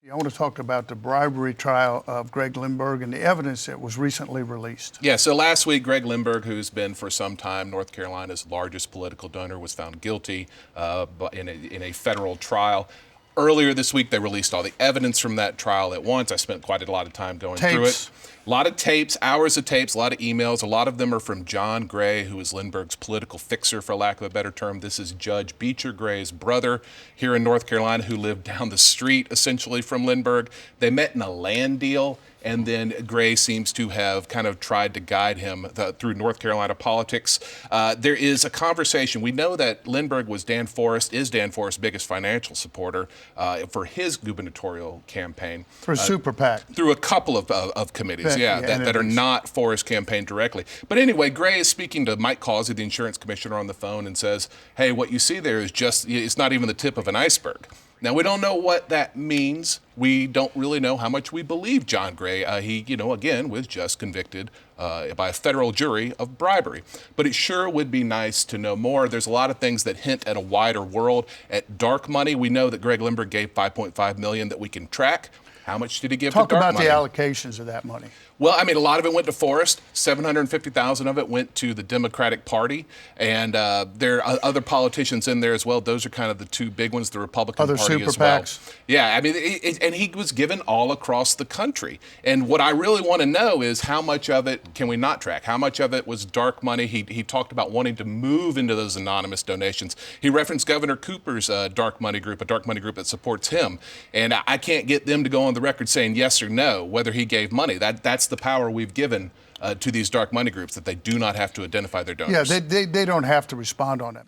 I want to talk about the bribery trial of Greg Lindberg and the evidence that was recently released. Yeah, so last week, Greg Lindberg, who's been for some time North Carolina's largest political donor, was found guilty in a federal trial. Earlier this week, they released all the evidence from that trial at once. I spent quite a lot of time going through it. A lot of tapes, hours of tapes, a lot of emails. A lot of them are from John Gray, who is Lindberg's political fixer, for lack of a better term. This is Judge Beecher Gray's brother here in North Carolina, who lived down the street, essentially, from Lindberg. They met in a land deal, and then Gray seems to have kind of tried to guide him through North Carolina politics. There is a conversation. We know that Lindberg is Dan Forest's biggest financial supporter for his gubernatorial campaign. For a super PAC. Through a couple of committees, that are not for his campaign directly. But anyway, Gray is speaking to Mike Causey, the insurance commissioner, on the phone and says, hey, what you see there is it's not even the tip of an iceberg. Now, we don't know what that means. We don't really know how much we believe John Gray. He, again, was just convicted by a federal jury of bribery. But it sure would be nice to know more. There's a lot of things that hint at a wider world. At dark money, we know that Greg Lindberg gave $5.5 million that we can track. How much did he give to dark money? Talk about the allocations of that money. Well, I mean, a lot of it went to Forest. $750,000 of it went to the Democratic Party. And there are other politicians in there as well. Those are kind of the two big ones, the Republican Party super as well. PACs. Yeah, I mean, and he was given all across the country. And what I really want to know is how much of it can we not track? How much of it was dark money? He talked about wanting to move into those anonymous donations. He referenced Governor Cooper's dark money group, a dark money group that supports him. And I can't get them to go on the record saying yes or no, whether he gave money. That's the power we've given to these dark money groups, that they do not have to identify their donors. Yeah, they don't have to respond on it.